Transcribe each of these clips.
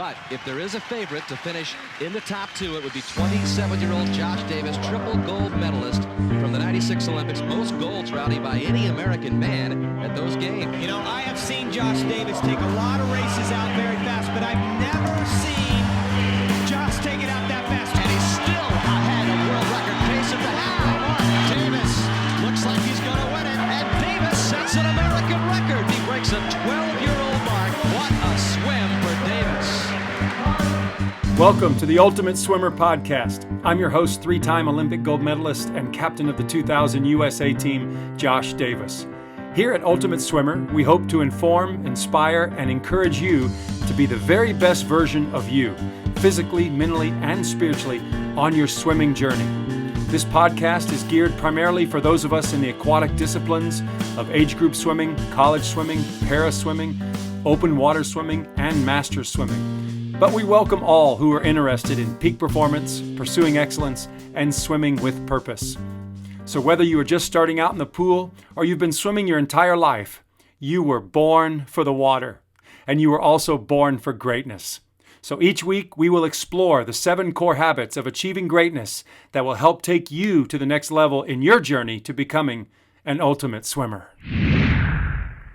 But if there is a favorite to finish in the top two, it would be 27-year-old Josh Davis, triple gold medalist from the 96 Olympics. Most golds, Rowdy, by any American man at those games. You know, I have seen Josh Davis take a lot of races out very fast, but I've never seen Josh take it out that fast. And he's still ahead of world record pace at the half mark. Davis looks like he's going to win it, and Davis sets an American record. He breaks a 12-year-old mark. What a swim for Davis. Welcome to the Ultimate Swimmer Podcast. I'm your host, three-time Olympic gold medalist and captain of the 2000 USA team, Josh Davis. Here at Ultimate Swimmer, we hope to inform, inspire, and encourage you to be the very best version of you, physically, mentally, and spiritually, on your swimming journey. This podcast is geared primarily for those of us in the aquatic disciplines of age group swimming, college swimming, para swimming, open water swimming, and master swimming. But we welcome all who are interested in peak performance, pursuing excellence, and swimming with purpose. So whether you are just starting out in the pool or you've been swimming your entire life, you were born for the water, and you were also born for greatness. So each week we will explore the 7 core habits of achieving greatness that will help take you to the next level in your journey to becoming an ultimate swimmer.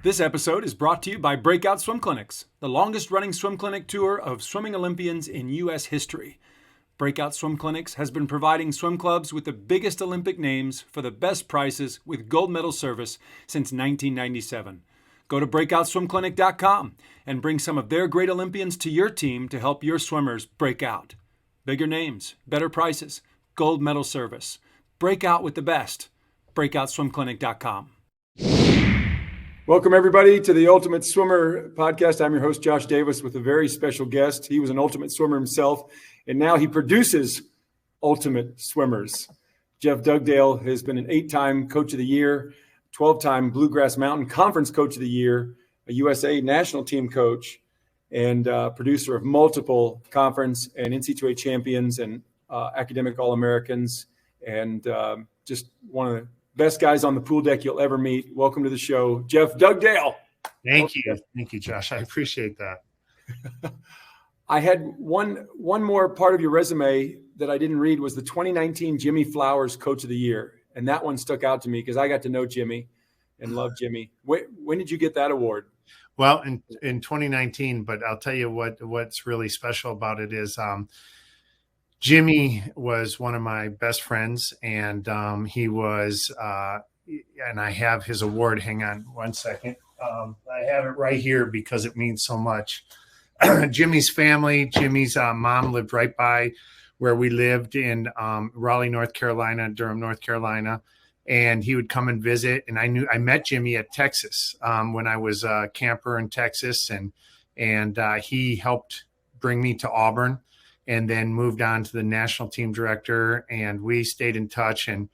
This episode is brought to you by Breakout Swim Clinics, the longest-running swim clinic tour of swimming Olympians in U.S. history. Breakout Swim Clinics has been providing swim clubs with the biggest Olympic names for the best prices with gold medal service since 1997. Go to breakoutswimclinic.com and bring some of their great Olympians to your team to help your swimmers break out. Bigger names, better prices, gold medal service. Break out with the best. breakoutswimclinic.com. Welcome, everybody, to the Ultimate Swimmer Podcast. I'm your host, Josh Davis, with a very special guest. He was an ultimate swimmer himself, and now he produces ultimate swimmers. Jeff Dugdale has been an 8-time Coach of the Year, 12-time Bluegrass Mountain Conference Coach of the Year, a USA national team coach, and producer of multiple conference and NCAA champions and academic All-Americans, and just one of the best guys on the pool deck you'll ever meet. Welcome to the show, Jeff Dugdale. Thank you. Thank you, Josh. I appreciate that. I had one more part of your resume that I didn't read was the 2019 Jimmy Flowers Coach of the Year. And that one stuck out to me because I got to know Jimmy and love Jimmy. When did you get that award? Well, in 2019, but I'll tell you what's really special about it is Jimmy was one of my best friends, and he was, and I have his award. Hang on one second. I have it right here because it means so much. Jimmy's family, Jimmy's mom lived right by where we lived in Raleigh, North Carolina, Durham, North Carolina. And he would come and visit. And I met Jimmy at Texas when I was a camper in Texas. And he helped bring me to Auburn, and then moved on to the national team director, and we stayed in touch. And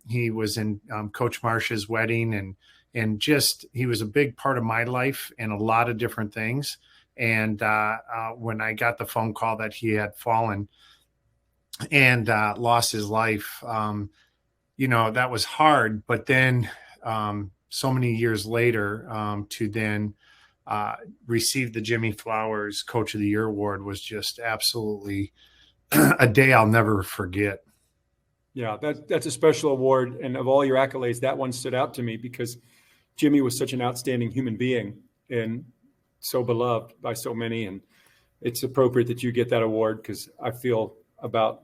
he was in Coach Marsh's wedding, and just he was a big part of my life and a lot of different things. And when I got the phone call that he had fallen and lost his life, that was hard. But then so many years later, to then received the Jimmy Flowers Coach of the Year award was just absolutely a day I'll never forget. Yeah, that's a special award. And of all your accolades, that one stood out to me because Jimmy was such an outstanding human being and so beloved by so many. And it's appropriate that you get that award because I feel that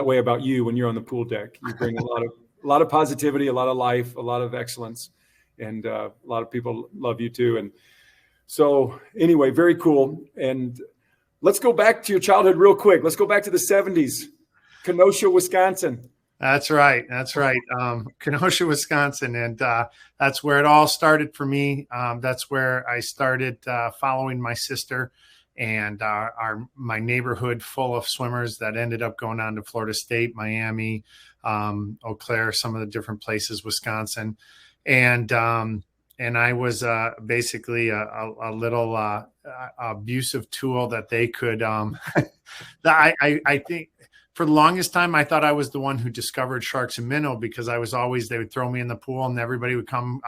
way about you when you're on the pool deck. You bring a lot of positivity, a lot of life, a lot of excellence. And a lot of people love you too. And so anyway, very cool. And let's go back to your childhood real quick. Let's go back to the 70s, Kenosha, Wisconsin. That's right. Kenosha, Wisconsin. And that's where it all started for me. That's where I started following my sister and my neighborhood full of swimmers that ended up going on to Florida State, Miami, Eau Claire, some of the different places, Wisconsin. And I was basically a little abusive tool that they could. I think for the longest time, I thought I was the one who discovered sharks and minnow because they would throw me in the pool and everybody would come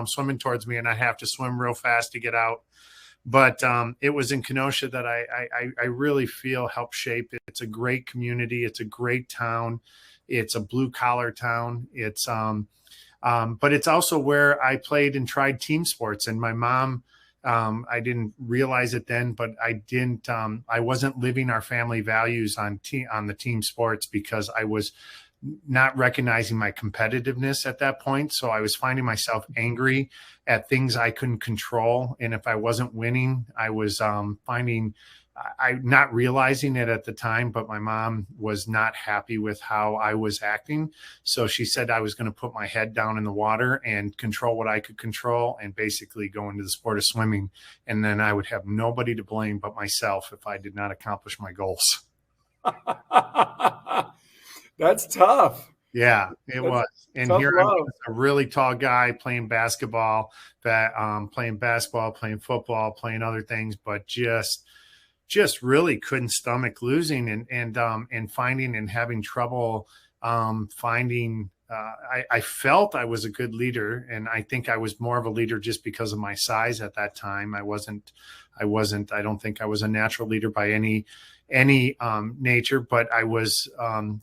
swimming towards me and I'd have to swim real fast to get out. But it was in Kenosha that I really feel helped shape it. It's a great community. It's a great town. It's a blue collar town. But it's also where I played and tried team sports. And my mom, I didn't realize it then, but I wasn't living our family values on the team sports because I was not recognizing my competitiveness at that point. So I was finding myself angry at things I couldn't control. And if I wasn't winning, I was not realizing it at the time, but my mom was not happy with how I was acting. So she said I was going to put my head down in the water and control what I could control and basically go into the sport of swimming. And then I would have nobody to blame but myself if I did not accomplish my goals. That's tough. Yeah, it was. And here I was, a really tall guy playing basketball, playing football, playing other things, but just really couldn't stomach losing and finding and having trouble finding. I felt I was a good leader, and I think I was more of a leader just because of my size at that time. I don't think I was a natural leader by any nature, but I was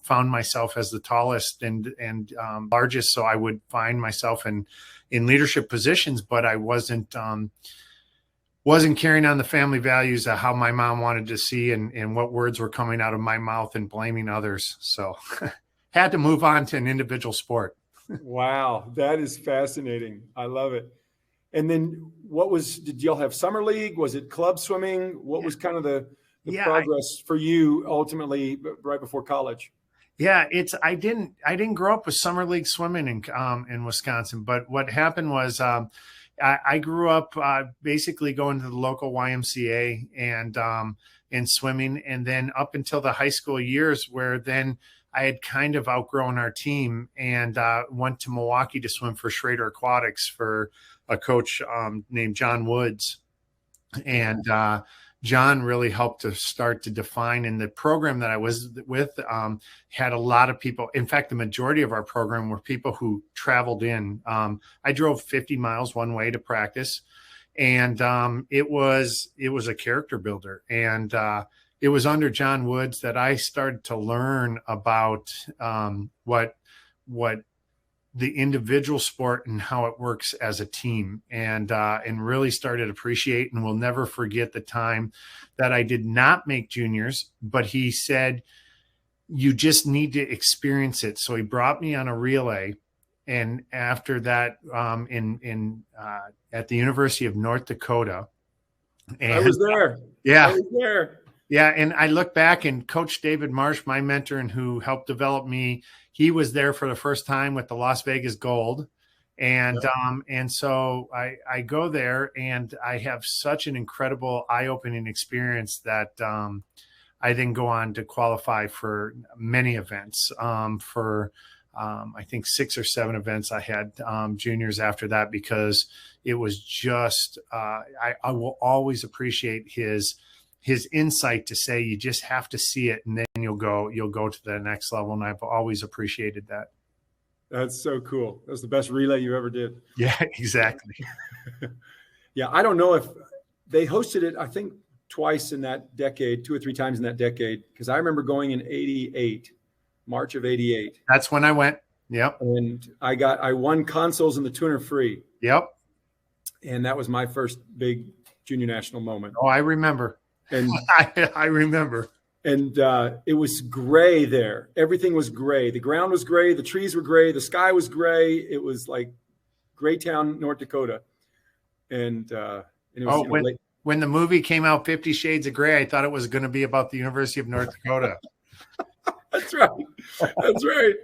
found myself as the tallest and largest. So I would find myself in leadership positions, but I wasn't carrying on the family values of how my mom wanted to see and what words were coming out of my mouth and blaming others. So had to move on to an individual sport. Wow. That is fascinating. I love it. And then did y'all have summer league? Was it club swimming? What was kind of the progress for you ultimately right before college? Yeah, I didn't grow up with summer league swimming in Wisconsin, but what happened was I grew up basically going to the local YMCA and swimming, and then up until the high school years, where then I had kind of outgrown our team and went to Milwaukee to swim for Schrader Aquatics for a coach named John Woods, and John really helped to start to define. And the program that I was with had a lot of people. In fact, the majority of our program were people who traveled in. I drove 50 miles one way to practice, and it was a character builder. And it was under John Woods that I started to learn about what the individual sport and how it works as a team, and really started to appreciate, and will never forget the time that I did not make juniors, but he said, you just need to experience it. So he brought me on a relay. And after that, at the University of North Dakota, and I was there. Yeah. I was there. Yeah. And I look back, and Coach David Marsh, my mentor and who helped develop me, he was there for the first time with the Las Vegas Gold. And, and so I go there, and I have such an incredible eye-opening experience that I then go on to qualify for many events. I think 6 or 7 events I had juniors after that, because it was just I will always appreciate his insight to say you just have to see it, and then you'll go to the next level. And I've always appreciated that. That's so cool. That's the best relay you ever did. Yeah, exactly. Yeah. I don't know if they hosted it, I think twice in that decade, 2 or 3 times in that decade. Cause I remember going in March of 88. That's when I went. Yep. And I won consoles in the 200 free. Yep. And that was my first big junior national moment. Oh, I remember. And I remember. And it was gray there. Everything was gray. The ground was gray. The trees were gray. The sky was gray. It was like Graytown, North Dakota. And it was, when the movie came out, 50 Shades of Grey, I thought it was going to be about the University of North Dakota. That's right. That's right.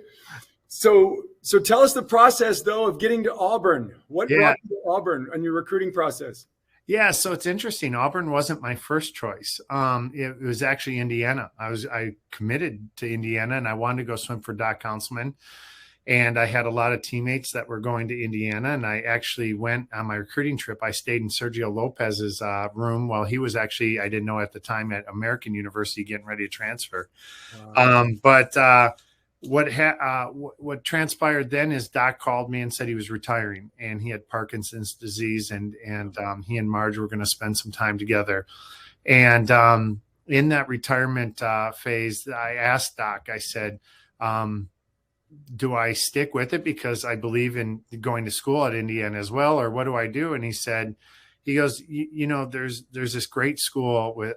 So tell us the process, though, of getting to Auburn. What brought you to Auburn on your recruiting process? Yeah, so it's interesting. Auburn wasn't my first choice. It was actually Indiana. I committed to Indiana, and I wanted to go swim for Doc Councilman. And I had a lot of teammates that were going to Indiana, and I actually went on my recruiting trip. I stayed in Sergio Lopez's room while he was actually, I didn't know at the time, at American University getting ready to transfer. Wow. But what transpired then is Doc called me and said he was retiring, and he had Parkinson's disease, and he and Marge were going to spend some time together. And in that retirement phase, I asked Doc, I said, do I stick with it because I believe in going to school at Indiana as well, or what do I do? And he goes, there's this great school with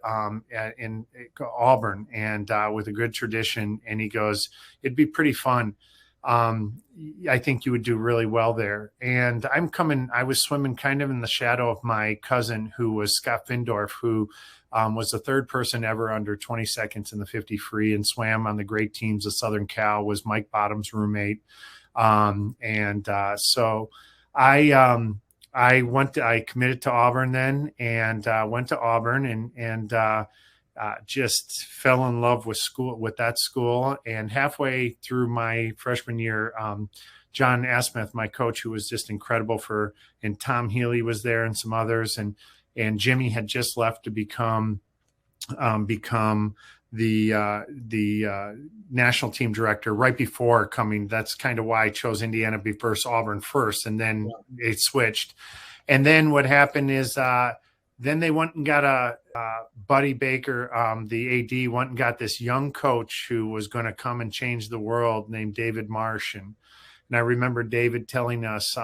in Auburn, and with a good tradition. And he goes, it'd be pretty fun. I think you would do really well there. And I was swimming kind of in the shadow of my cousin, who was Scott Findorf, who was the third person ever under 20 seconds in the 50 free, and swam on the great teams of Southern Cal, was Mike Bottom's roommate. So I committed to Auburn then, and went to Auburn, and just fell in love with that school. And halfway through my freshman year, John Asmuth, my coach, who was just incredible and Tom Healy was there, and some others, and Jimmy had just left to become the national team director right before coming. That's kind of why I chose Indiana first, Auburn first, and then it switched. And then what happened is then they went and got Buddy Baker, the AD, went and got this young coach who was going to come and change the world, named David Marsh. And I remember David telling us,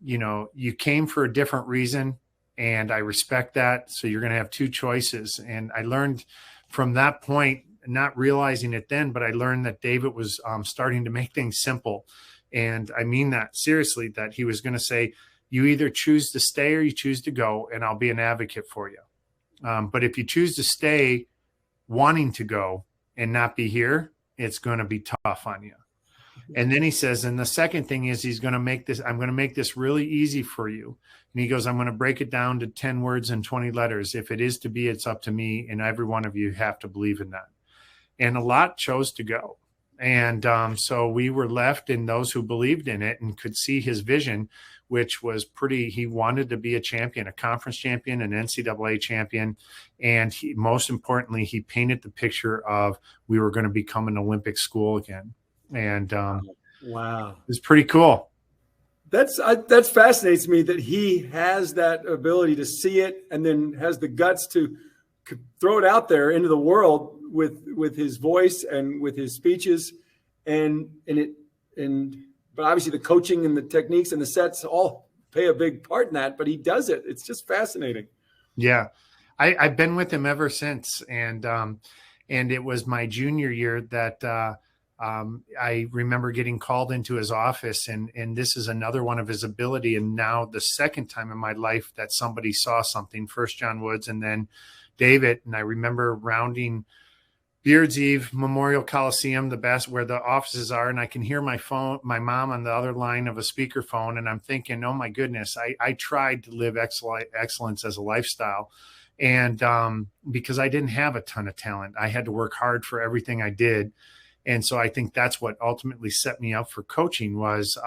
you came for a different reason, and I respect that. So you're going to have two choices. And I learned from that point, not realizing it then, but I learned that David was starting to make things simple. And I mean that seriously, that he was going to say, you either choose to stay or you choose to go, and I'll be an advocate for you. But if you choose to stay wanting to go and not be here, it's going to be tough on you. And then he says, and the second thing is, I'm going to make this really easy for you. And he goes, I'm going to break it down to 10 words and 20 letters. If it is to be, it's up to me. And every one of you have to believe in that. And a lot chose to go. And so we were left in those who believed in it and could see his vision, which was he wanted to be a champion, a conference champion, an NCAA champion. And most importantly, he painted the picture of we were going to become an Olympic school again. And wow, it's pretty cool. That fascinates me, that he has that ability to see it and then has the guts to throw it out there into the world with his voice and with his speeches, but obviously the coaching and the techniques and the sets all play a big part in that, but he does it. It's just fascinating. Yeah. I've been with him ever since. And it was my junior year that, I remember getting called into his office, and this is another one of his ability. And now the second time in my life that somebody saw something, first John Woods and then David. And I remember rounding Beards Eve Memorial Coliseum, where the offices are. And I can hear my mom on the other line of a speakerphone. And I'm thinking, oh my goodness, I tried to live excellence as a lifestyle. And because I didn't have a ton of talent, I had to work hard for everything I did. And so I think that's what ultimately set me up for coaching, was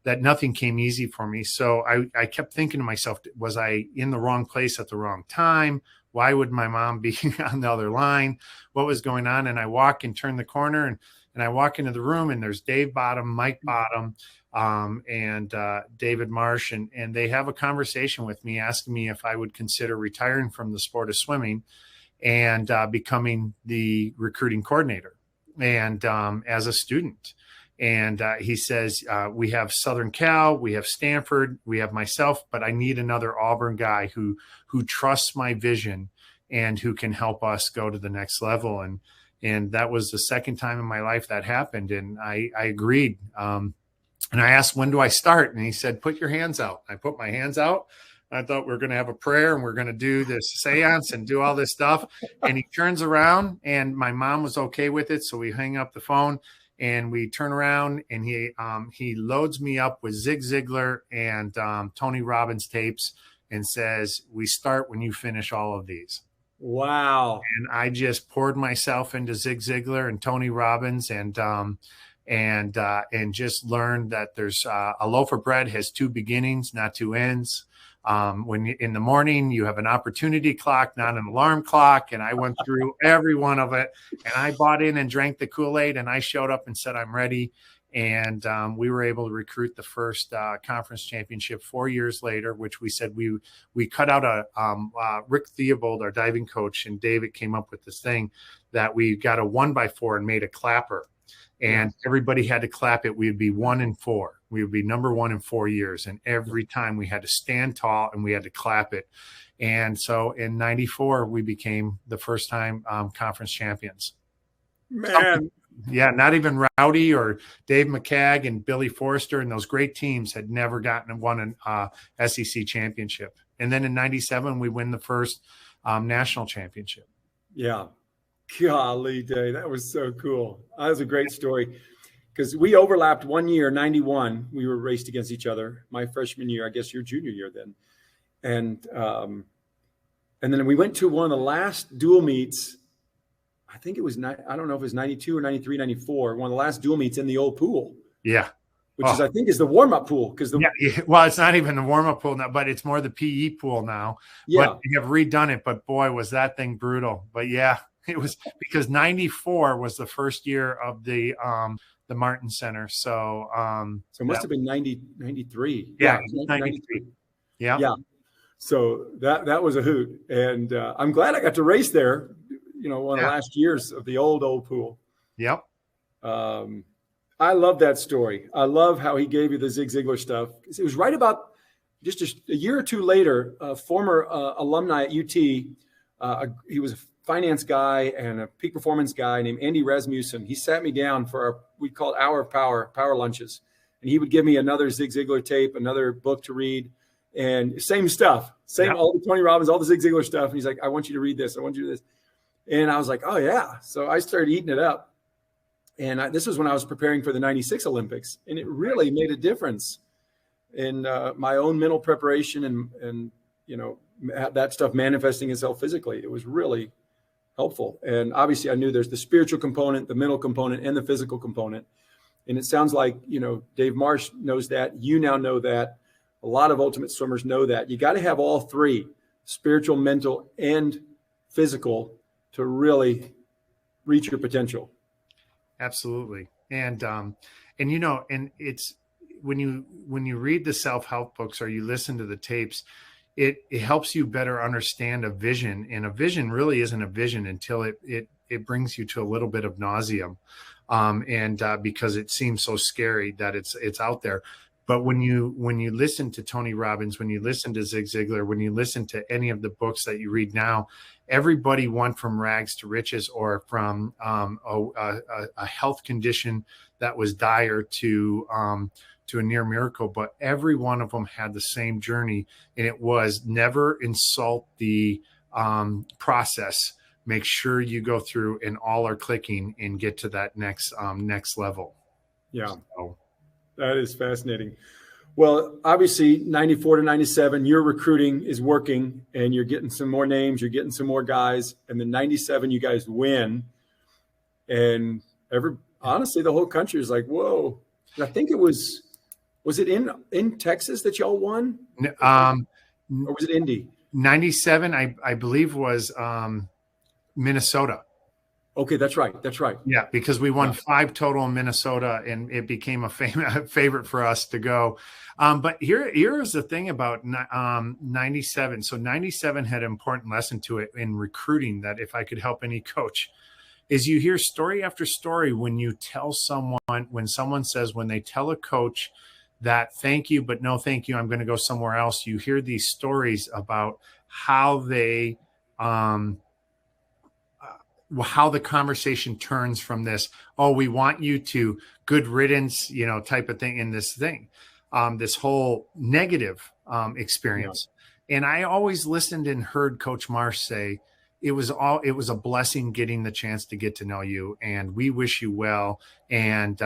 that nothing came easy for me. So I kept thinking to myself, was I in the wrong place at the wrong time? Why would my mom be on the other line? What was going on? And I walk and turn the corner, and I walk into the room, and there's Dave Bottom, Mike Bottom, and David Marsh. And they have a conversation with me, asking me if I would consider retiring from the sport of swimming and becoming the recruiting coordinator. And as a student, and he says, we have Southern Cal, we have Stanford, we have myself, but I need another Auburn guy who trusts my vision and who can help us go to the next level. And that was the second time in my life that happened. And I agreed. And I asked, when do I start? And he said, put your hands out. I put my hands out. I thought we were going to have a prayer and we're going to do this seance and do all this stuff. And he turns around, and my mom was okay with it. So we hang up the phone and we turn around, and he loads me up with Zig Ziglar and Tony Robbins tapes and says, we start when you finish all of these. Wow. And I just poured myself into Zig Ziglar and Tony Robbins, and just learned that there's a loaf of bread has two beginnings, not two ends. When in the morning you have an opportunity clock, not an alarm clock. And I went through every one of it, and I bought in and drank the Kool-Aid, and I showed up and said, I'm ready. And we were able to recruit the first conference championship 4 years later, which we said we cut out Rick Theobald, our diving coach, and David came up with this thing that we got a 1x4 and made a clapper. And everybody had to clap it. We would be 1 and 4. We would be number 1 in 4 years. And every time we had to stand tall and we had to clap it. And so in 94, we became the first time conference champions. Man. Yeah, not even Rowdy or Dave McCagg and Billy Forrester and those great teams had never won an SEC championship. And then in 97, we win the first national championship. Yeah. Golly day, that was so cool. That was a great story because we overlapped 1 year, 91. We were raced against each other. My freshman year, I guess your junior year then. And then we went to one of the last dual meets. I think it was, I don't know if it was 92 or 93, 94, one of the last dual meets in the old pool. Yeah. Which is, I think, is the warm-up pool. Well, it's not even the warm-up pool now, but it's more the PE pool now. Yeah. But we have redone it, but boy, was that thing brutal. But yeah, it was because 94 was the first year of the Martin Center. So it must have been 93. Yeah, 93. Yeah. Yeah. So that was a hoot. And I'm glad I got to race there, one of the last years of the old pool. Yep. I love that story. I love how he gave you the Zig Ziglar stuff. It was right about just a year or two later, a former alumni at UT, he was a finance guy and a peak performance guy named Andy Rasmussen. He sat me down for we called Hour of Power lunches. And he would give me another Zig Ziglar tape, another book to read, and same stuff, all the Tony Robbins, all the Zig Ziglar stuff. And he's like, I want you to read this. I want you to do this. And I was like, oh yeah. So I started eating it up. And this was when I was preparing for the 96 Olympics. And it really made a difference in my own mental preparation and that stuff manifesting itself physically. It was really helpful. And obviously I knew there's the spiritual component, the mental component, and the physical component. And it sounds like, Dave Marsh knows that. You now know that. A lot of ultimate swimmers know that. You got to have all three, spiritual, mental, and physical, to really reach your potential. Absolutely. And it's when you read the self-help books or you listen to the tapes, it helps you better understand a vision. And a vision really isn't a vision until it brings you to a little bit of nausea. Because it seems so scary that it's out there. But when you listen to Tony Robbins, when you listen to Zig Ziglar, when you listen to any of the books that you read now, everybody went from rags to riches or from a health condition that was dire to a near miracle. But every one of them had the same journey, and it was never insult the process. Make sure you go through and all are clicking and get to that next level. Yeah. That is fascinating. Well, obviously 94 to 97, your recruiting is working and you're getting some more names, you're getting some more guys. And then 97, you guys win. And honestly, the whole country is like, whoa. And I think was it in Texas that y'all won? Or was it Indy? 97, I believe was Minnesota. Okay, that's right. Yeah, because we won 5 total in Minnesota, and it became a favorite for us to go. But here is the thing about 97. So 97 had an important lesson to it in recruiting that if I could help any coach, is you hear story after story when you tell someone, when they tell a coach that thank you, but no thank you, I'm going to go somewhere else. You hear these stories about how they how the conversation turns from this, oh, we want you to good riddance, type of thing in this thing, this whole negative experience. Yeah. And I always listened and heard Coach Marsh say, it was a blessing getting the chance to get to know you, and we wish you well. And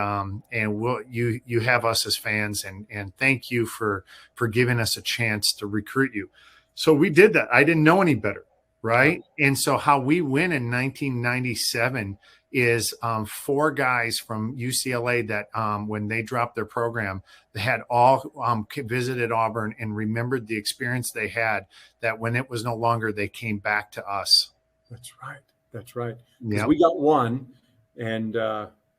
you have us as fans, and thank you for giving us a chance to recruit you. So we did that. I didn't know any better. Right. And so how we win in 1997 is 4 guys from UCLA that when they dropped their program, they had all visited Auburn and remembered the experience they had, that when it was no longer, they came back to us. That's right. That's right. Because Yep. we got 1 and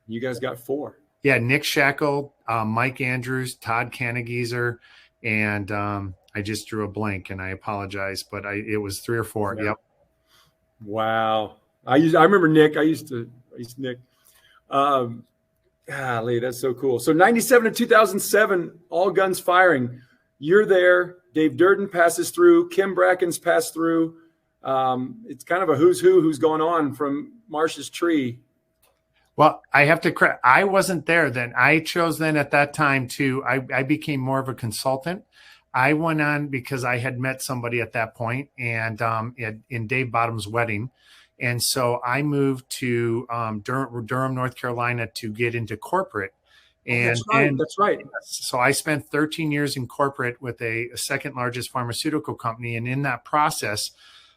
you guys got 4. Yeah, Nick Shackle, Mike Andrews, Todd Kannegeezer, and I just drew a blank, and I apologize, but it was 3 or 4. Yeah. Yep. Wow. I remember Nick. I used to Nick. Golly, that's so cool. So 97 to 2007, all guns firing. You're there. Dave Durden passes through. Kim Bracken's passed through. It's kind of a who's going on from Marsh's tree. Well, I have to correct. I wasn't there then. I chose then at that time I became more of a consultant. I went on because I had met somebody at that point, and in Dave Bottom's wedding. And so I moved to Durham, North Carolina to get into corporate. And that's right. So I spent 13 years in corporate with a second largest pharmaceutical company. And in that process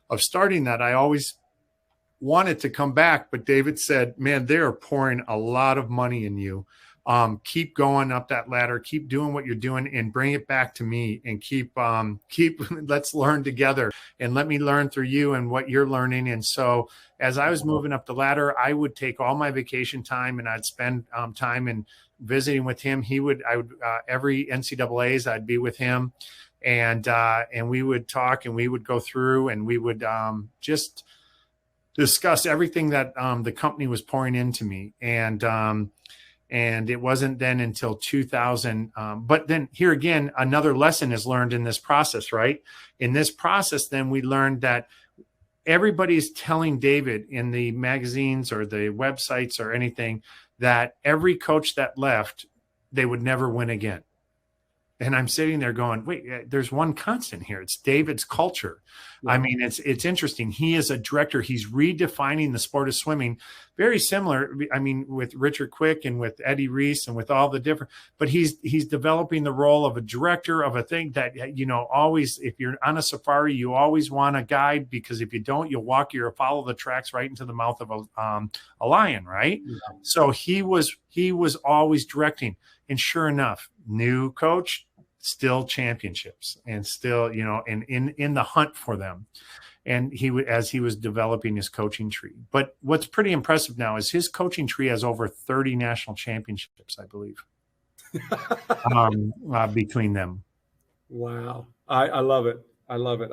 of starting that, I always wanted to come back, but David said, man, they are pouring a lot of money in you. Keep going up that ladder, keep doing what you're doing, and bring it back to me, and keep let's learn together, and let me learn through you and what you're learning. And so as I was moving up the ladder, I would take all my vacation time, and I'd spend time in visiting with him. I would every NCAAs I'd be with him, and we would talk, and we would go through, and we would just discuss everything that the company was pouring into me. And it wasn't then until 2000. But then here again, another lesson is learned in this process, right? In this process, then we learned that everybody's telling David in the magazines or the websites or anything that every coach that left, they would never win again. And I'm sitting there going, wait, there's one constant here. It's David's culture. Yeah. I mean, it's interesting. He is a director. He's redefining the sport of swimming. Very similar, I mean, with Richard Quick and with Eddie Reese and with all the different, but he's developing the role of a director of a thing that, always, if you're on a safari, you always want a guide, because if you don't, you'll follow the tracks right into the mouth of a lion, right? Yeah. So he was always directing. And sure enough, new coach, still championships, and still, and in the hunt for them. And as he was developing his coaching tree. But what's pretty impressive now is his coaching tree has over 30 national championships, I believe, between them. Wow. I love it. I love it.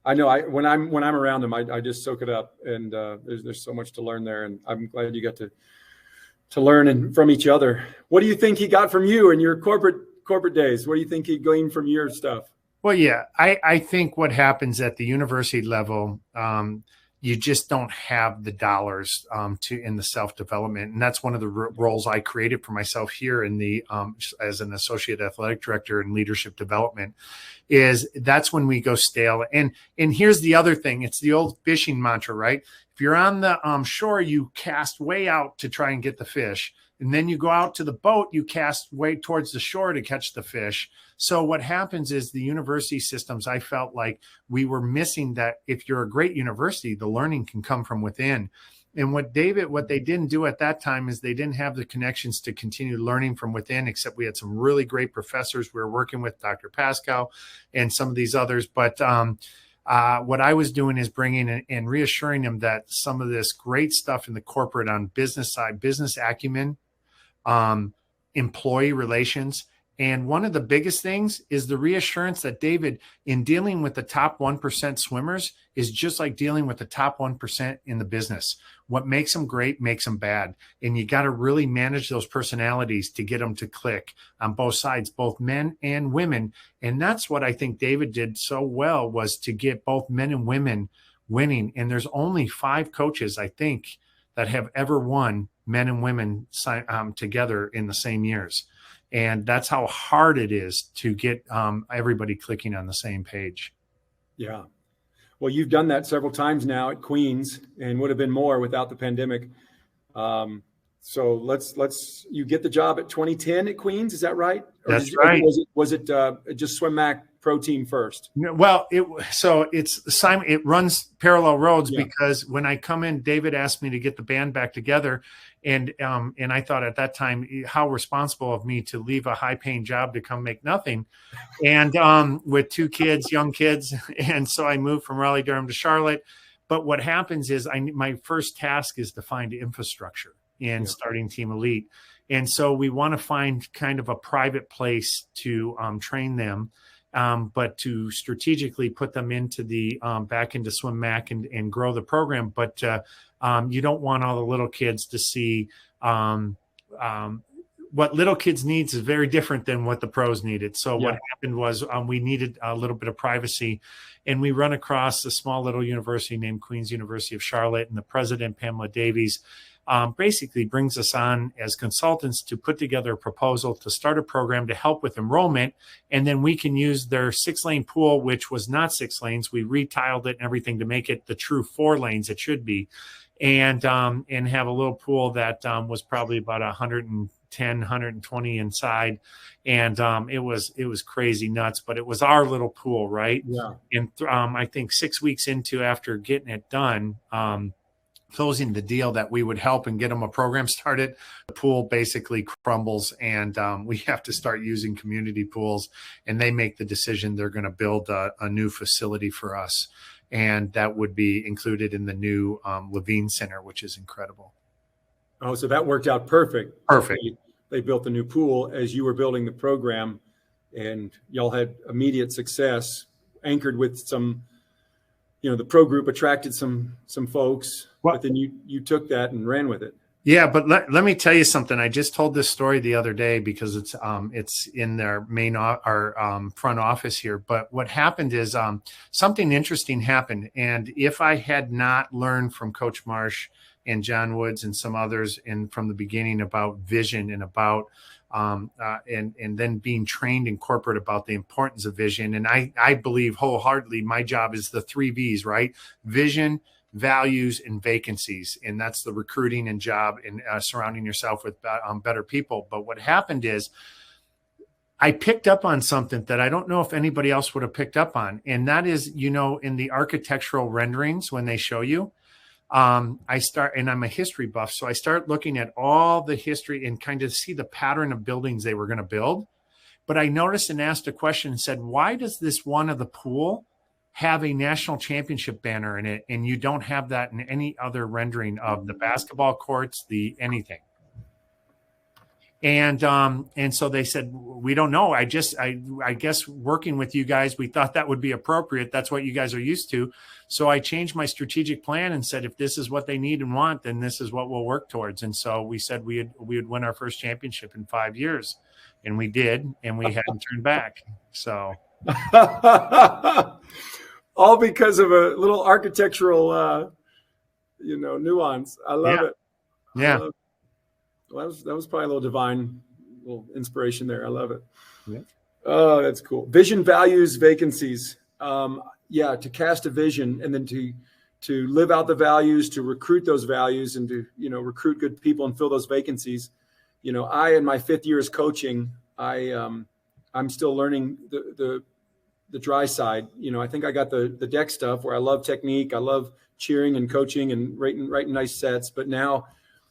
I know when I'm around him, I just soak it up, and there's so much to learn there. And I'm glad you got to learn from each other. What do you think he got from you in your corporate days? What do you think he gleaned from your stuff? Well, yeah, I think what happens at the university level, you just don't have the dollars in the self-development. And that's one of the roles I created for myself here in the as an associate athletic director in leadership development. That's when we go stale. And here's the other thing. It's the old fishing mantra, right? If you're on the shore, you cast way out to try and get the fish. And then you go out to the boat, you cast way towards the shore to catch the fish. So what happens is the university systems, I felt like we were missing that. If you're a great university, the learning can come from within. And what they didn't do at that time is they didn't have the connections to continue learning from within, except we had some really great professors we were working with, Dr. Pascal and some of these others. But what I was doing is bringing and reassuring them that some of this great stuff in the corporate on business side, business acumen, employee relations. And one of the biggest things is the reassurance that David, in dealing with the top 1% swimmers, is just like dealing with the top 1% in the business. What makes them great makes them bad. And you got to really manage those personalities to get them to click on both sides, both men and women. And that's what I think David did so well, was to get both men and women winning. And there's only 5 coaches, I think, that have ever won men and women together in the same years. And that's how hard it is to get everybody clicking on the same page. Yeah. Well, you've done that several times now at Queens, and would have been more without the pandemic. So you get the job at 2010 at Queens. Is that right? Or That's right. Was it just Swim Mac Pro Team first? Well, it runs parallel roads because when I come in, David asked me to get the band back together. And I thought at that time, how responsible of me to leave a high paying job to come make nothing. And with two kids, young kids. And so I moved from Raleigh-Durham to Charlotte. But what happens is my first task is to find infrastructure in starting Team Elite. And so we want to find kind of a private place to train them, but to strategically put them into the back into Swim Mac and grow the program. But you don't want all the little kids to see what little kids needs is very different than what the pros needed. So what happened was we needed a little bit of privacy, and we run across a small little university named Queen's University of Charlotte, and the president, Pamela Davies, basically brings us on as consultants to put together a proposal to start a program to help with enrollment. And then we can use their 6-lane pool, which was not 6 lanes. We retiled it and everything to make it the true 4 lanes it should be. And have a little pool that was probably about 110, 120 inside. And it was crazy nuts, but it was our little pool, right? Yeah. And I think 6 weeks after getting it done, closing the deal that we would help and get them a program started, the pool basically crumbles, and we have to start using community pools, and they make the decision they're going to build a new facility for us. And that would be included in the new Levine Center, which is incredible. Oh, so that worked out perfect. Perfect. They built the new pool as you were building the program, and y'all had immediate success, anchored with some, the pro group attracted some folks, but then you took that and ran with it. Yeah, but let me tell you something. I just told this story the other day because it's in their front office here. But what happened is something interesting happened. And if I had not learned from Coach Marsh and John Woods and some others from the beginning about vision and about and then being trained in corporate about the importance of vision, and I believe wholeheartedly my job is the 3 V's, right? Vision, values, and vacancies. And that's the recruiting and job and surrounding yourself with better people. But what happened is I picked up on something that I don't know if anybody else would have picked up on. And that is, in the architectural renderings, when they show you, and I'm a history buff. So I start looking at all the history and kind of see the pattern of buildings they were going to build. But I noticed and asked a question and said, why does this one of the pool have a national championship banner in it, and you don't have that in any other rendering of the basketball courts, anything? And so they said, we don't know. I guess working with you guys, we thought that would be appropriate. That's what you guys are used to. So I changed my strategic plan and said, if this is what they need and want, then this is what we'll work towards. And so we said we would win our first championship in 5 years, and we did, and we hadn't turned back. So. All because of a little architectural, nuance. I love it. Yeah. Well, that was probably a little divine, little inspiration there. I love it. Yeah. Oh, that's cool. Vision, values, vacancies. To cast a vision and then to live out the values, to recruit those values, and to recruit good people and fill those vacancies. I in my 5th year as coaching, I'm still learning the dry side. I think I got the deck stuff where I love technique. I love cheering and coaching and writing nice sets. But now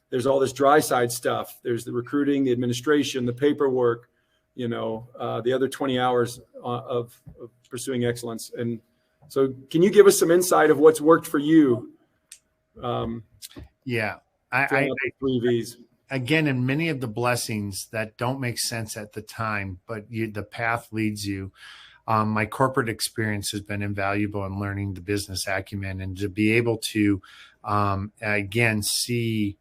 there's all this dry side stuff. There's the recruiting, the administration, the paperwork, the other 20 hours of pursuing excellence. And so can you give us some insight of what's worked for you? Yeah. I 3 V's. Again, in many of the blessings that don't make sense at the time, but the path leads you. My corporate experience has been invaluable in learning the business acumen, and to be able to, again, see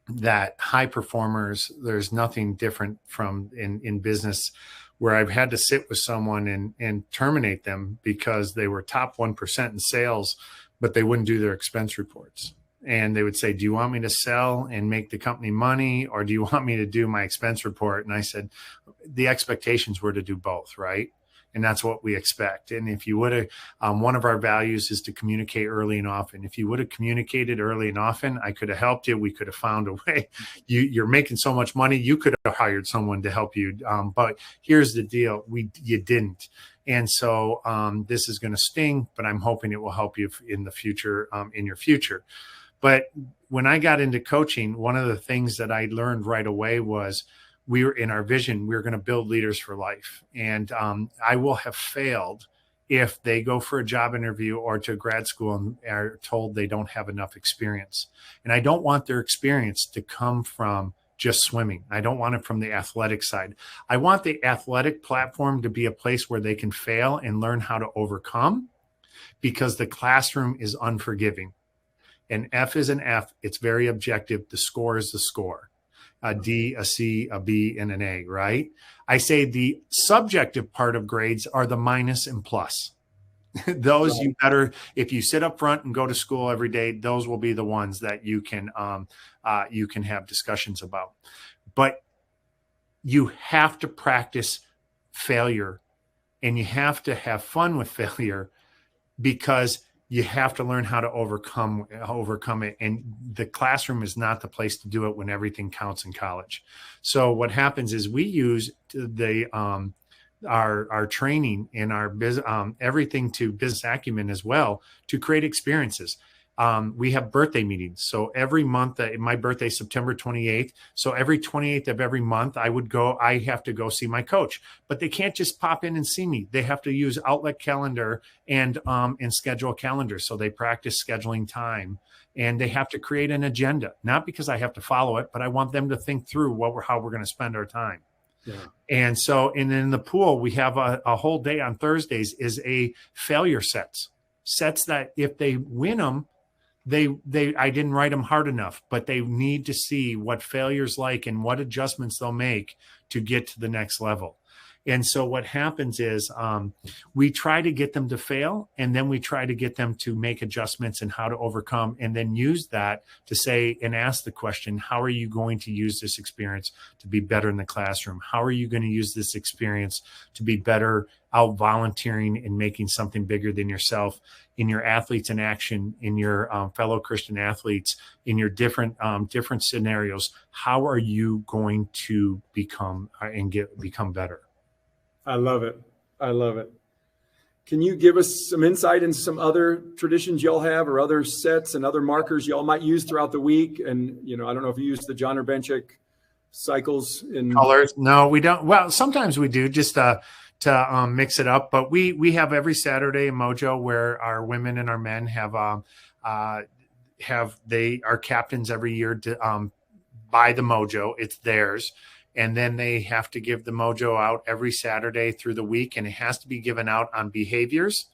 that high performers, there's nothing different from in business where I've had to sit with someone and terminate them because they were top 1% in sales, but they wouldn't do their expense reports. And they would say, do you want me to sell and make the company money, or do you want me to do my expense report? And I said, the expectations were to do both, right? and that's what we expect. And if you would have, one of our values is to communicate early and often. If you would have communicated early and often, I could have helped you. We could have found a way. You're making so much money, you could have hired someone to help you. But here's the deal: you didn't. And so this is going to sting, but I'm hoping it will help you in the future, in your future. But when I got into coaching, one of the things that I learned right away was we were in our vision, we were going to build leaders for life. And I will have failed if they go for a job interview or to grad school and are told they don't have enough experience. And I don't want their experience to come from just swimming. I don't want it from the athletic side. I want the athletic platform to be a place where they can fail and learn how to overcome, because the classroom is unforgiving. An F is an F. It's very objective. The score is the score. A D, a C, a B, and an A, right? I say the subjective part of grades are the minus and plus. Those right. You better, if you sit up front and go to school every day, those will be the ones that you can have discussions about. But you have to practice failure, and you have to have fun with failure, because you have to learn how to overcome it. And the classroom is not the place to do it when everything counts in college. So what happens is we use our training and our everything to business acumen as well to create experiences. We have birthday meetings. So every month, my birthday is September 28th. So every 28th of every month, I have to go see my coach, but they can't just pop in and see me. They have to use Outlet Calendar and schedule a calendar. So they practice scheduling time, and they have to create an agenda, not because I have to follow it, but I want them to think through how we're going to spend our time. Yeah. And so, and in the pool, we have a whole day on Thursdays is a failure sets that if they win them, I didn't write them hard enough, but they need to see what failure's like and what adjustments they'll make to get to the next level. And so what happens is we try to get them to fail, and then we try to get them to make adjustments and how to overcome, and then use that to say and ask the question, how are you going to use this experience to be better in the classroom? How are you going to use this experience to be better out volunteering and making something bigger than yourself in your athletes in action, in your fellow Christian athletes, in your different scenarios? How are you going to become better? I love it. I love it. Can you give us some insight into some other traditions y'all have, or other sets and other markers y'all might use throughout the week? And, I don't know if you use the John Urbanchik cycles in colors. No, we don't. Well, sometimes we do, just to mix it up. But we have every Saturday in Mojo where our women and our men are captains every year to by the Mojo. It's theirs. And then they have to give the Mojo out every Saturday through the week. And it has to be given out on behaviors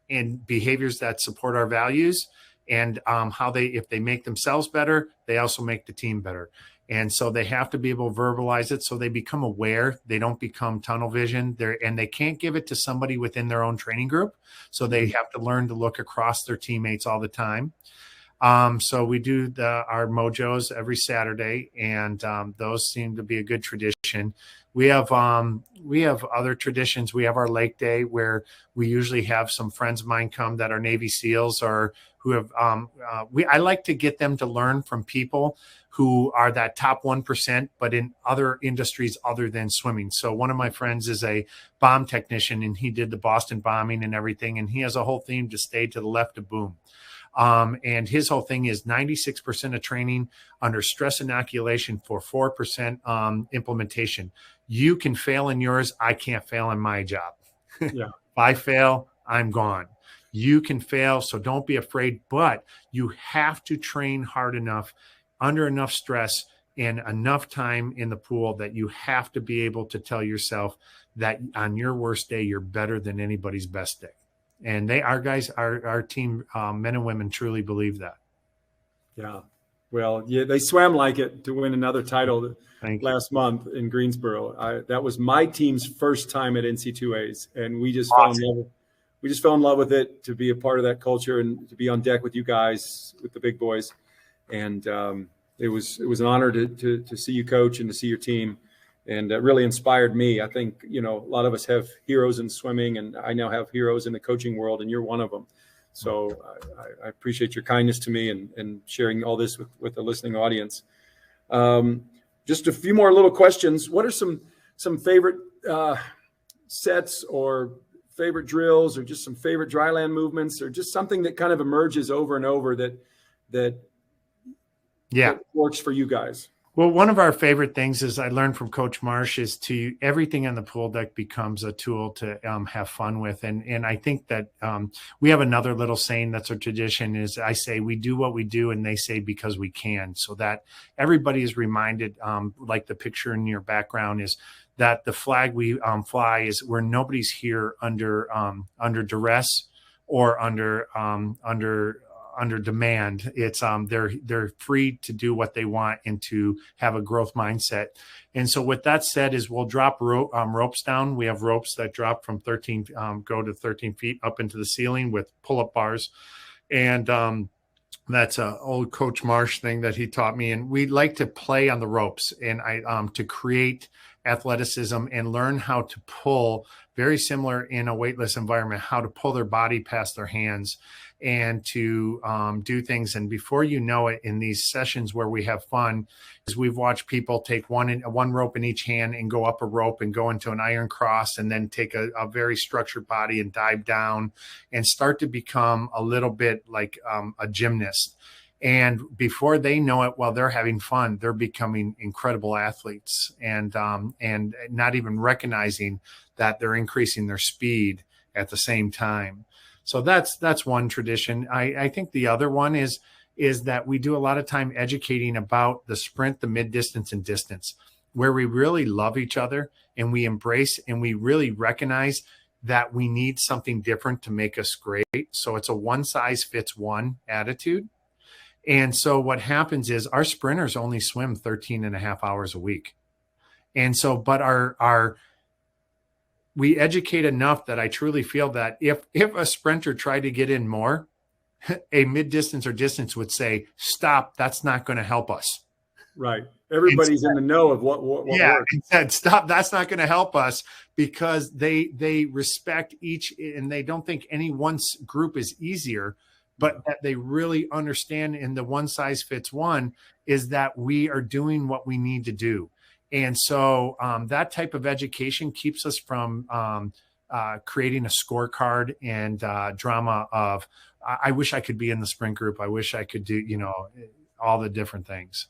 that support our values, and if they make themselves better, they also make the team better. And so they have to be able to verbalize it so they become aware. They don't become tunnel vision. And they can't give it to somebody within their own training group. So they have to learn to look across their teammates all the time. So we do our Mojos every Saturday, and those seem to be a good tradition. We have other traditions. We have our Lake Day, where we usually have some friends of mine come that are Navy SEALs or who have. I like to get them to learn from people who are that top 1%, but in other industries other than swimming. So one of my friends is a bomb technician, and he did the Boston bombing and everything, and he has a whole theme to stay to the left of boom. And his whole thing is 96% of training under stress inoculation for 4% implementation. You can fail in yours. I can't fail in my job. Yeah. If I fail, I'm gone. You can fail, so don't be afraid, but you have to train hard enough, under enough stress, and enough time in the pool that you have to be able to tell yourself that on your worst day, you're better than anybody's best day. And our team, men and women, truly believe that. Yeah. Well, yeah, they swam like it to win another title last month in Greensboro. That was my team's first time at NC2As, and we just fell in love with it, to be a part of that culture and to be on deck with you guys, with the big boys. And it was an honor to see you coach and to see your team. and really inspired me. I think, a lot of us have heroes in swimming, and I now have heroes in the coaching world, and you're one of them. So I appreciate your kindness to me and sharing all this with the listening audience. Just a few more little questions. What are some favorite sets or favorite drills, or just some favorite dryland movements, or just something that kind of emerges over and over that works for you guys? Well, one of our favorite things is I learned from Coach Marsh is to everything on the pool deck becomes a tool to have fun with. And I think that we have another little saying that's a tradition is I say, we do what we do, and they say because we can, so that everybody is reminded, like the picture in your background is that the flag we fly is where nobody's here under duress or under demand. It's they're free to do what they want and to have a growth mindset. And so with that said is we'll drop ropes down. We have ropes that drop from 13 go to 13 feet up into the ceiling with pull-up bars. And that's a old Coach Marsh thing that he taught me. And we like to play on the ropes and to create athleticism and learn how to pull, very similar in a weightless environment, how to pull their body past their hands and to do things. And before you know it, in these sessions where we have fun, is we've watched people take one rope in each hand and go up a rope and go into an iron cross, and then take a very structured body and dive down and start to become a little bit like a gymnast. And before they know it, while they're having fun, they're becoming incredible athletes and not even recognizing that they're increasing their speed at the same time. So that's one tradition. I think the other one is that we do a lot of time educating about the sprint, the mid distance, and distance, where we really love each other and we embrace and we really recognize that we need something different to make us great. So it's a one size fits one attitude. And so what happens is our sprinters only swim 13 and a half hours a week. And so, but we educate enough that I truly feel that if a sprinter tried to get in more, a mid-distance or distance would say, stop, that's not going to help us. Right. Everybody's in the know of what works. Instead, stop, that's not going to help us, because they respect each, and they don't think any one group is easier, but that they really understand in the one size fits one is that we are doing what we need to do. And so that type of education keeps us from creating a scorecard and drama of, I wish I could be in the sprint group. I wish I could do, all the different things.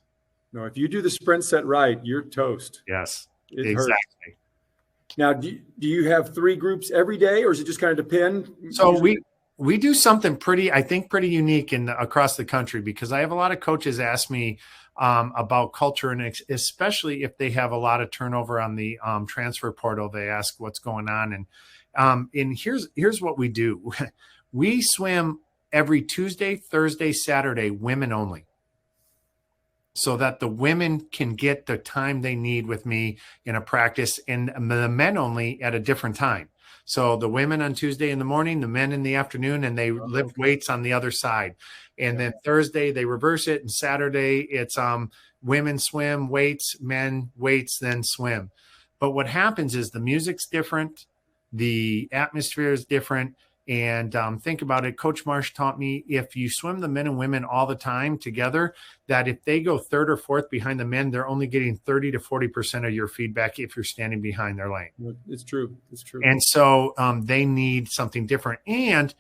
No, if you do the sprint set right, you're toast. Yes, exactly. Hurts. Now, do you have 3 groups every day, or does it just kind of depend? So we do something pretty unique across the country, because I have a lot of coaches ask me about culture, and especially if they have a lot of turnover on the transfer portal, they ask what's going on. And here's what we do. We swim every Tuesday, Thursday, Saturday, women only, so that the women can get the time they need with me in a practice, and the men only at a different time. So the women on Tuesday in the morning, the men in the afternoon, and they lift weights on the other side. And then Thursday they reverse it, and Saturday it's women swim, weights, men weights, then swim. But what happens is the music's different, the atmosphere is different. And think about it. Coach Marsh taught me, if you swim the men and women all the time together, that if they go third or fourth behind the men, they're only getting 30 to 40% of your feedback if you're standing behind their lane. It's true. It's true. And so they need something different. And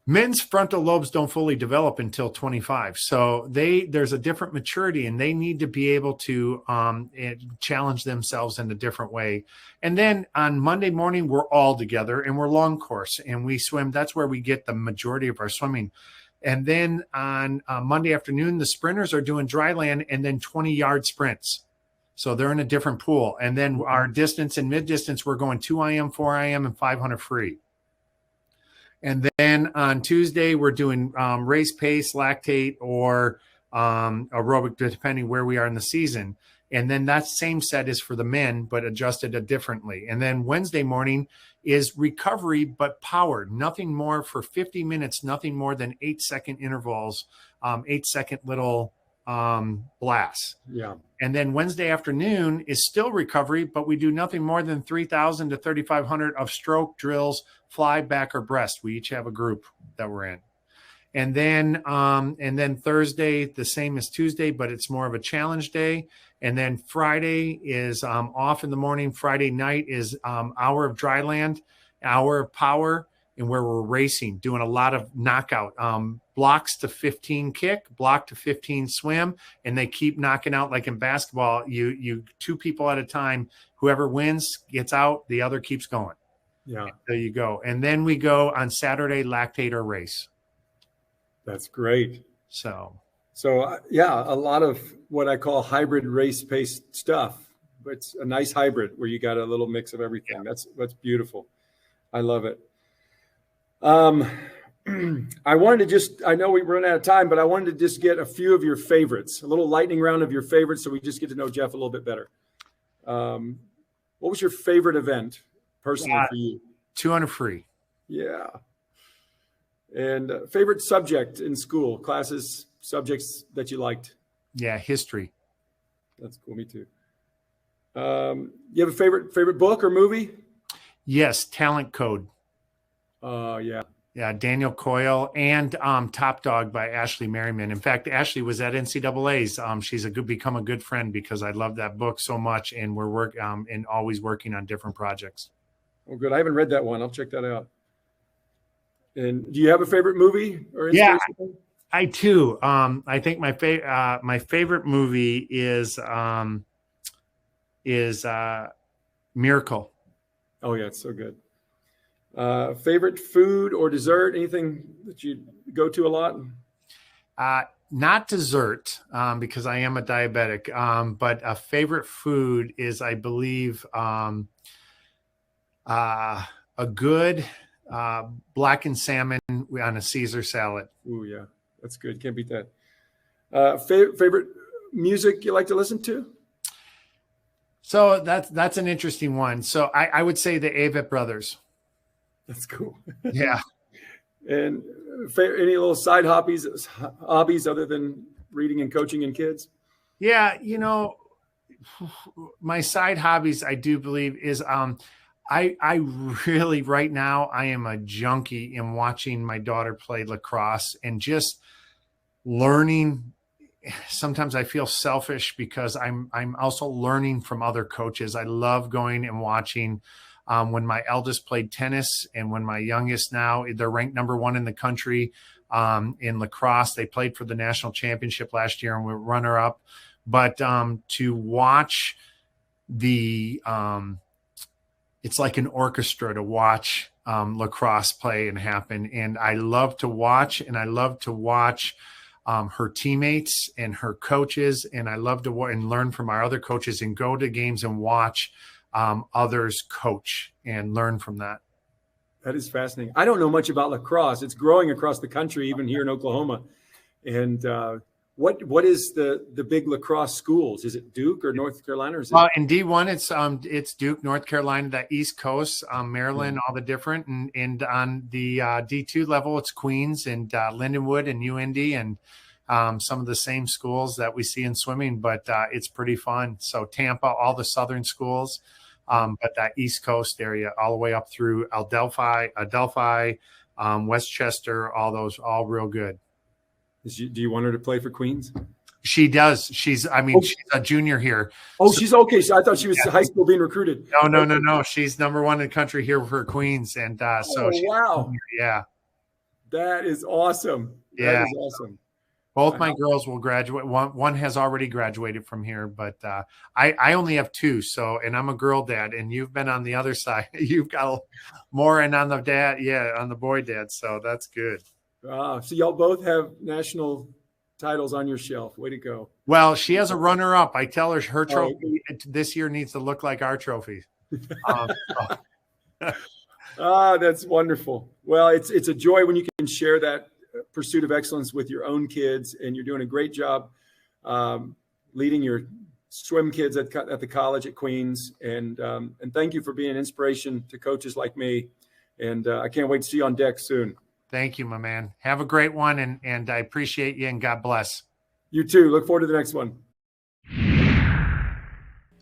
men's frontal lobes don't fully develop until 25. So there's a different maturity, and they need to be able to challenge themselves in a different way. And then on Monday morning, we're all together and we're long course and we swim. That's where we get the majority of our swimming. And then on Monday afternoon, the sprinters are doing dry land and then 20-yard sprints. So they're in a different pool. And then our distance and mid distance, we're going 2 IM, 4 IM, and 500 free. And then on Tuesday, we're doing race pace, lactate, or aerobic, depending where we are in the season. And then that same set is for the men, but adjusted differently. And then Wednesday morning is recovery, but powered. Nothing more for 50 minutes, nothing more than 8-second intervals, 8-second little blasts. Yeah. And then Wednesday afternoon is still recovery, but we do nothing more than 3,000 to 3,500 of stroke drills, fly, back, or breast. We each have a group that we're in. And then Thursday, the same as Tuesday, but it's more of a challenge day. And then Friday is off in the morning. Friday night is hour of dry land, hour of power, and where we're racing, doing a lot of knockout blocks to 15 kick, block to 15 swim, and they keep knocking out like in basketball. You two people at a time. Whoever wins gets out, the other keeps going. Yeah, There you go. And then we go on Saturday, lactate or race. that's great. So yeah, a lot of what I call hybrid race-paced stuff. But it's a nice hybrid where you got a little mix of everything. Yeah. That's beautiful. I love it. I wanted to I know we run out of time, but I wanted to just get a few of your favorites, a little lightning round of your favorites, so we just get to know Jeff a little bit better. What was your favorite event personally for you? 200 free. Yeah. And favorite subject in school, classes, subjects that you liked? Yeah, history. That's cool. Me too. You have a favorite book or movie? Yes, Talent Code. Yeah. Yeah, Daniel Coyle and Top Dog by Ashley Merriman. In fact, Ashley was at NCAA's. She's become a good friend because I love that book so much, and we're always working on different projects. Oh, good. I haven't read that one. I'll check that out. And do you have a favorite movie or Yeah, inspiration? I too. I think my favorite movie is Miracle. Oh yeah, it's so good. Favorite food or dessert? Anything that you go to a lot? Not dessert, because I am a diabetic. But a favorite food is, I believe, a good blackened salmon on a Caesar salad. Ooh, yeah, that's good. Can't beat that. Favorite music you like to listen to? So that's an interesting one. So I would say the Avett Brothers. That's cool. Yeah. And any little side hobbies other than reading and coaching and kids? Yeah, my side hobbies, I do believe, is I really right now I am a junkie in watching my daughter play lacrosse and just learning. Sometimes I feel selfish because I'm also learning from other coaches. I love going and watching when my eldest played tennis and when my youngest now, they're ranked number 1 in the country in lacrosse. They played for the national championship last year and were runner up. But to watch it's like an orchestra to watch lacrosse play and happen. And I love to watch, and I love to watch her teammates and her coaches. And I love to and learn from our other coaches and go to games and watch others coach and learn from that. That is fascinating. I don't know much about lacrosse. It's growing across the country, even here in Oklahoma. And what is the big lacrosse schools? Is it Duke or North Carolina? Or is it... In D1, it's Duke, North Carolina, the East Coast, Maryland, all the different. And on the D2 level, it's Queens and Lindenwood and UND and some of the same schools that we see in swimming, but it's pretty fun. So Tampa, all the southern schools, but that East Coast area all the way up through Adelphi, Westchester, all those, all real good. Do you want her to play for Queens? She does. She's a junior here. Oh, so, she's okay. So I thought she was high school being recruited. No. She's number 1 in the country here for Queens. And wow. Yeah. That is awesome. Yeah. That is awesome. Both my girls will graduate. One has already graduated from here, but I only have 2. So, and I'm a girl dad, and you've been on the other side. You've got more and on the dad. Yeah. On the boy dad. So that's good. So y'all both have national titles on your shelf. Way to go. Well, she has a runner up. I tell her trophy this year needs to look like our trophy. That's wonderful. Well, it's a joy when you can share that pursuit of excellence with your own kids, and you're doing a great job leading your swim kids at the college at Queens. And thank you for being an inspiration to coaches like me. And I can't wait to see you on deck soon. Thank you, my man. Have a great one, and I appreciate you, and God bless. You too. Look forward to the next one.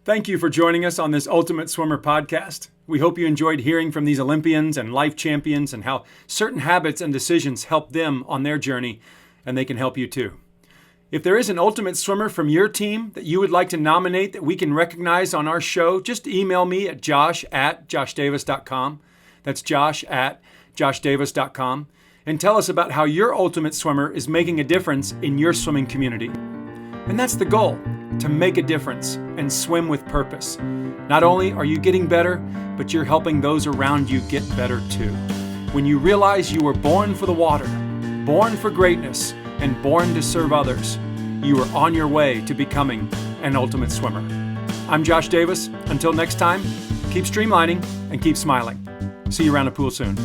Thank you for joining us on this Ultimate Swimmer podcast. We hope you enjoyed hearing from these Olympians and life champions and how certain habits and decisions help them on their journey, and they can help you too. If there is an Ultimate Swimmer from your team that you would like to nominate that we can recognize on our show, just email me at josh@joshdavis.com. That's josh@joshdavis.com. And tell us about how your Ultimate Swimmer is making a difference in your swimming community. And that's the goal, to make a difference and swim with purpose. Not only are you getting better, but you're helping those around you get better too. When you realize you were born for the water, born for greatness, and born to serve others, you are on your way to becoming an Ultimate Swimmer. I'm Josh Davis. Until next time, keep streamlining and keep smiling. See you around the pool soon.